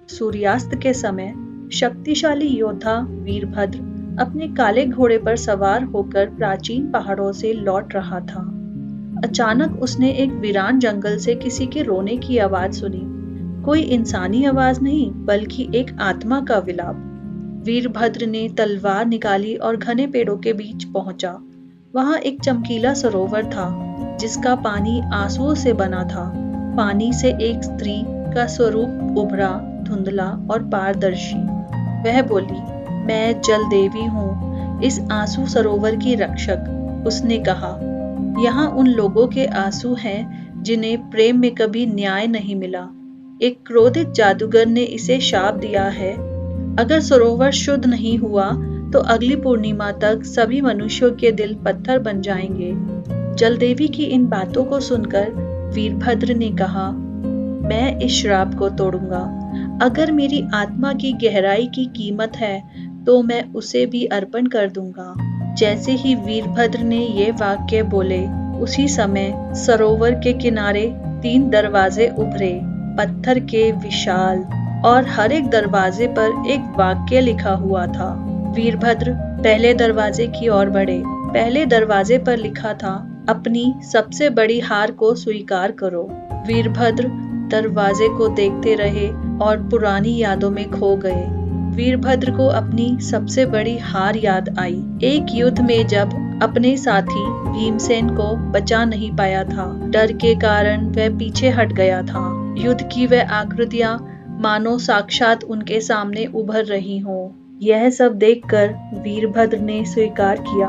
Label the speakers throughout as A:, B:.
A: सूर्यास्त के समय शक्तिशाली योद्धा वीरभद्र अपने काले घोड़े पर सवार होकर प्राचीन पहाड़ों से लौट रहा था। अचानक उसने एक वीरान जंगल से किसी के रोने की आवाज सुनी। कोई इंसानी आवाज नहीं, बल्कि एक आत्मा का विलाप। वीरभद्र ने तलवार निकाली और घने पेड़ों के बीच पहुंचा। वहां एक चमकीला सरोवर था, जिसका पानी आंसुओं से बना था। पानी से एक स्त्री का स्वरूप उभरा, धुंधला और पारदर्शी। वह बोली, मैं जल देवी हूँ, इस आंसू सरोवर की रक्षक। उसने कहा, यहाँ उन लोगों के आंसू हैं जिन्हें प्रेम में कभी न्याय नहीं मिला। एक क्रोधित जादूगर ने इसे शाप दिया है। अगर सरोवर शुद्ध नहीं हुआ तो अगली पूर्णिमा तक सभी मनुष्यों के दिल पत्थर बन जाएंगे। जलदेवी की इन बातों को सुनकर वीरभद्र ने कहा, मैं इस श्राप को तोड़ूंगा। अगर मेरी आत्मा की गहराई की कीमत है तो मैं उसे भी अर्पण कर दूंगा। जैसे ही वीरभद्र ने ये वाक्य बोले, उसी समय सरोवर के किनारे 3 दरवाजे उभरे, पत्थर के विशाल, और हर एक दरवाजे पर एक वाक्य लिखा हुआ था। वीरभद्र पहले दरवाजे की ओर बढ़े। पहले दरवाजे पर लिखा था, अपनी सबसे बड़ी हार को स्वीकार करो। वीरभद्र दरवाजे को देखते रहे और पुरानी यादों में खो गए। वीरभद्र को अपनी सबसे बड़ी हार याद आई। एक युद्ध में जब अपने साथी भीमसेन को बचा नहीं पाया था, डर के कारण वह पीछे हट गया था। युद्ध की वह आकृतियां मानो साक्षात उनके सामने उभर रही हों। यह सब देखकर वीरभद्र ने स्वीकार किया,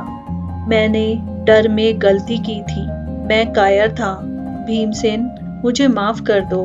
A: मैंने डर में गलती की थी, मैं कायर था। भीमसेन, मुझे माफ कर दो।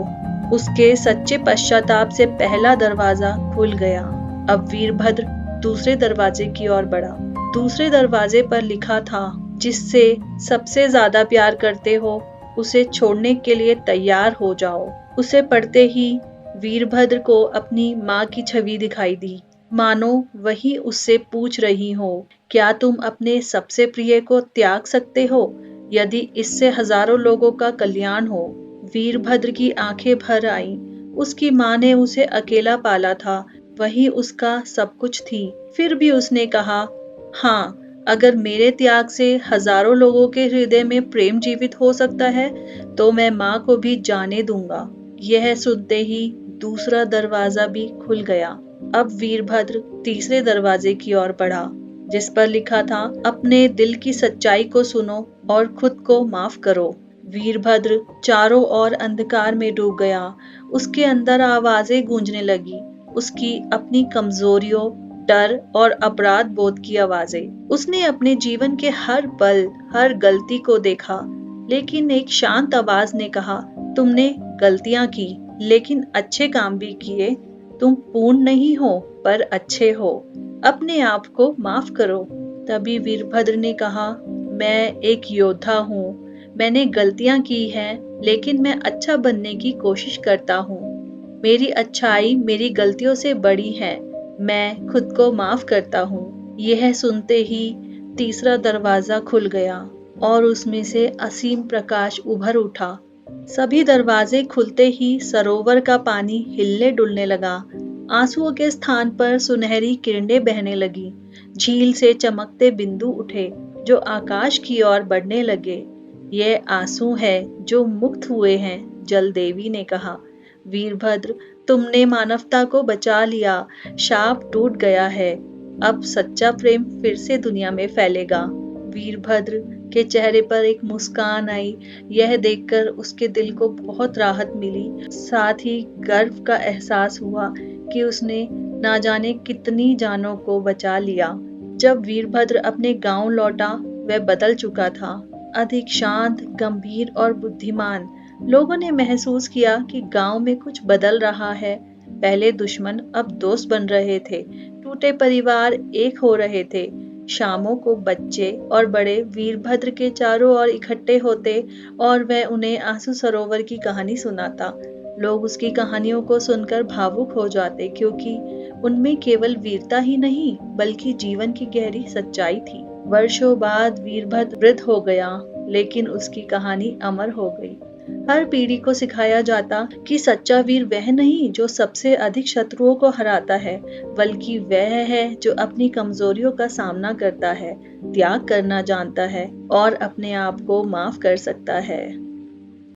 A: उसके सच्चे पश्चाताप से पहला दरवाजा खुल गया। अब वीरभद्र दूसरे दरवाजे की ओर बढ़ा। दूसरे दरवाजे पर लिखा था, जिससे सबसे ज्यादा प्यार करते हो उसे छोड़ने के लिए तैयार हो जाओ। उसे पढ़ते ही वीरभद्र को अपनी माँ की छवि दिखाई दी, मानो वही उससे पूछ रही हो, क्या तुम अपने सबसे प्रिय को त्याग सकते हो यदि इससे हजारों लोगों का कल्याण हो। वीरभद्र की आंखें भर आईं। उसकी माँ ने उसे अकेला पाला था, वही उसका सब कुछ थी। फिर भी उसने कहा, हाँ, अगर मेरे त्याग से हजारों लोगों के हृदय में प्रेम जीवित हो सकता है तो मैं माँ को भी जाने दूंगा। यह सुनते ही दूसरा दरवाजा भी खुल गया। अब वीरभद्र तीसरे दरवाजे की ओर बढ़ा, जिस पर लिखा था, अपने दिल की सच्चाई को सुनो और खुद को माफ करो। वीरभद्र चारों ओर अंधकार में डूब गया। उसके अंदर आवाजें गूंजने लगी, उसकी अपनी कमजोरियों, डर और अपराध बोध की आवाजें। उसने अपने जीवन के हर पल, हर गलती को देखा, लेकिन एक शांत आवाज ने कहा, तुमने गलतियां की लेकिन अच्छे काम भी किए। तुम पूर्ण नहीं हो पर अच्छे हो। अपने आप को माफ करो। तभी वीरभद्र ने कहा, मैं एक योद्धा हूँ, मैंने गलतियां की हैं, लेकिन मैं अच्छा बनने की कोशिश करता हूँ। मेरी अच्छाई मेरी गलतियों से बड़ी है, मैं खुद को माफ करता हूँ। यह सुनते ही तीसरा दरवाजा खुल गया और उसमें से असीम प्रकाश उभर उठा। सभी दरवाजे खुलते ही सरोवर का पानी हिलने डुलने लगा। आंसुओं के स्थान पर सुनहरी किरणें बहने लगी। झील से चमकते बिंदु उठे जो आकाश की ओर बढ़ने लगे। ये आंसू है जो मुक्त हुए हैं, जल देवी ने कहा। वीरभद्र, तुमने मानवता को बचा लिया, शाप टूट गया है, अब सच्चा प्रेम फिर से दुनिया में फैलेगा। वीरभद्र के चेहरे पर एक मुस्कान आई। यह देखकर उसके दिल को बहुत राहत मिली, साथ ही गर्व का एहसास हुआ कि उसने ना जाने कितनी जानों को बचा लिया। जब वीरभद्र अपने गांव लौटा, वह बदल चुका था, अधिक शांत, गंभीर और बुद्धिमान। लोगों ने महसूस किया कि गांव में कुछ बदल रहा है। पहले दुश्मन अब दोस्त बन रहे थे, टूटे परिवार एक हो रहे थे। शामों को बच्चे और बड़े वीरभद्र के चारों ओर इकट्ठे होते और वह उन्हें आंसू सरोवर की कहानी सुनाता। लोग उसकी कहानियों को सुनकर भावुक हो जाते, क्योंकि उनमें केवल वीरता ही नहीं बल्कि जीवन की गहरी सच्चाई थी। वर्षों बाद वीरभद्र वृद्ध हो गया, लेकिन उसकी कहानी अमर हो गई। हर पीढ़ी को सिखाया जाता कि सच्चा वीर वह नहीं जो सबसे अधिक शत्रुओं को हराता है, बल्कि वह है जो अपनी कमजोरियों का सामना करता है, त्याग करना जानता है और अपने आप को माफ कर सकता है।